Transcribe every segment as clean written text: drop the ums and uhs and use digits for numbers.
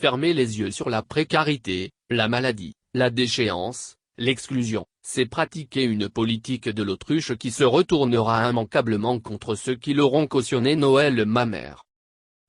Fermer les yeux sur la précarité, la maladie, la déchéance, l'exclusion, c'est pratiquer une politique de l'autruche qui se retournera immanquablement contre ceux qui l'auront cautionné. Noël Mamère.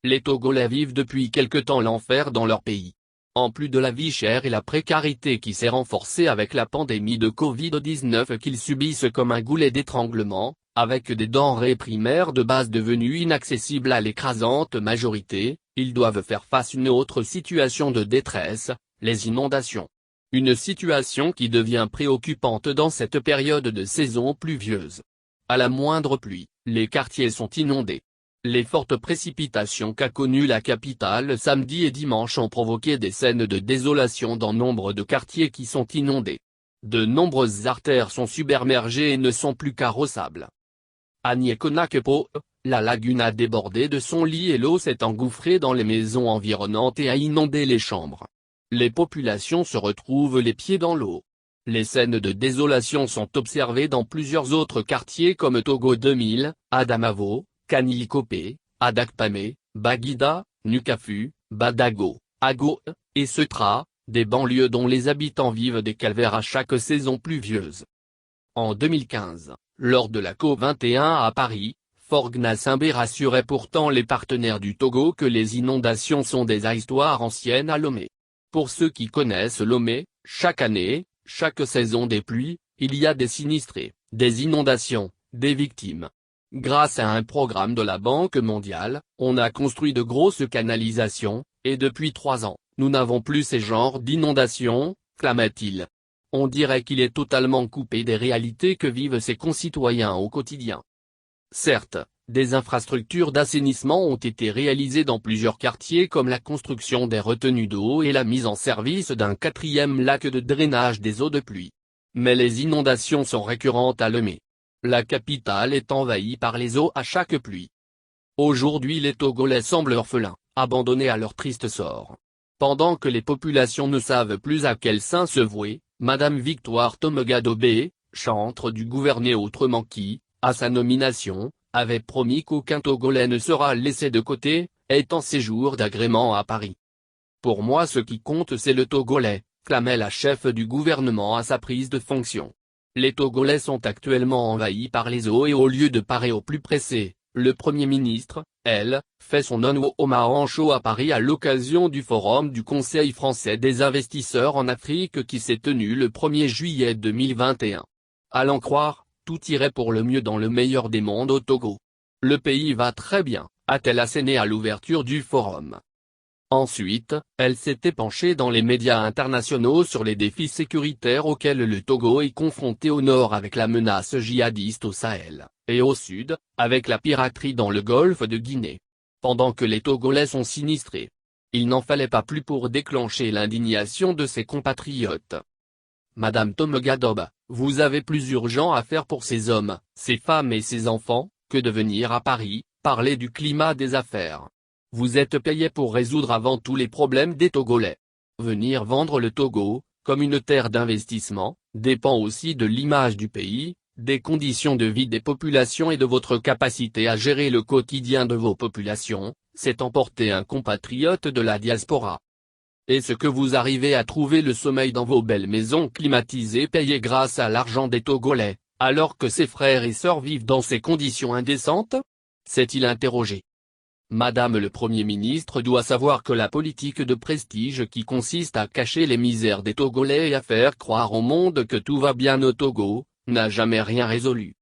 Les Togolais vivent depuis quelque temps l'enfer dans leur pays. En plus de la vie chère et la précarité qui s'est renforcée avec la pandémie de Covid-19 qu'ils subissent comme un goulet d'étranglement, avec des denrées primaires de base devenues inaccessibles à l'écrasante majorité, ils doivent faire face à une autre situation de détresse, les inondations. Une situation qui devient préoccupante dans cette période de saison pluvieuse. À la moindre pluie, les quartiers sont inondés. Les fortes précipitations qu'a connues la capitale samedi et dimanche ont provoqué des scènes de désolation dans nombre de quartiers qui sont inondés. De nombreuses artères sont submergées et ne sont plus carrossables. À Niekonakepo, la lagune a débordé de son lit et l'eau s'est engouffrée dans les maisons environnantes et a inondé les chambres. Les populations se retrouvent les pieds dans l'eau. Les scènes de désolation sont observées dans plusieurs autres quartiers comme Togo 2000, Adamavo, Kanilikopé, Adakpamé, Baguida, Nukafu, Badago, Ago, et Setra, des banlieues dont les habitants vivent des calvaires à chaque saison pluvieuse. En 2015, lors de la COP21 à Paris, Faure Gnassingbé rassurait pourtant les partenaires du Togo que les inondations sont des histoires anciennes à Lomé. Pour ceux qui connaissent Lomé, chaque année, chaque saison des pluies, il y a des sinistrés, des inondations, des victimes. Grâce à un programme de la Banque mondiale, on a construit de grosses canalisations, et depuis 3 ans, nous n'avons plus ces genres d'inondations, clama-t-il. On dirait qu'il est totalement coupé des réalités que vivent ses concitoyens au quotidien. Certes, des infrastructures d'assainissement ont été réalisées dans plusieurs quartiers comme la construction des retenues d'eau et la mise en service d'un 4e lac de drainage des eaux de pluie. Mais les inondations sont récurrentes à Lomé. La capitale est envahie par les eaux à chaque pluie. Aujourd'hui les Togolais semblent orphelins, abandonnés à leur triste sort. Pendant que les populations ne savent plus à quel saint se vouer, Madame Victoire Tomogadobé, chantre du gouverner autrement qui, à sa nomination, avait promis qu'aucun Togolais ne sera laissé de côté, est en séjour d'agrément à Paris. Pour moi ce qui compte c'est le Togolais, clamait la chef du gouvernement à sa prise de fonction. Les Togolais sont actuellement envahis par les eaux et au lieu de parer au plus pressé, le Premier ministre, fait son Omar show à Paris à l'occasion du forum du Conseil français des investisseurs en Afrique qui s'est tenu le 1er juillet 2021. À l'en croire, tout irait pour le mieux dans le meilleur des mondes au Togo. Le pays va très bien, a-t-elle asséné à l'ouverture du forum. Ensuite, elle s'était penchée dans les médias internationaux sur les défis sécuritaires auxquels le Togo est confronté au nord avec la menace djihadiste au Sahel, et au sud, avec la piraterie dans le golfe de Guinée. Pendant que les Togolais sont sinistrés. Il n'en fallait pas plus pour déclencher l'indignation de ses compatriotes. Madame Tomogadob, vous avez plus urgent à faire pour ces hommes, ces femmes et ces enfants, que de venir à Paris, parler du climat des affaires. Vous êtes payé pour résoudre avant tout les problèmes des Togolais. Venir vendre le Togo, comme une terre d'investissement, dépend aussi de l'image du pays, des conditions de vie des populations et de votre capacité à gérer le quotidien de vos populations, c'est emporter un compatriote de la diaspora. Est-ce que vous arrivez à trouver le sommeil dans vos belles maisons climatisées payées grâce à l'argent des Togolais, alors que ses frères et sœurs vivent dans ces conditions indécentes? S'est-il interrogé. Madame le Premier ministre doit savoir que la politique de prestige qui consiste à cacher les misères des Togolais et à faire croire au monde que tout va bien au Togo, n'a jamais rien résolu.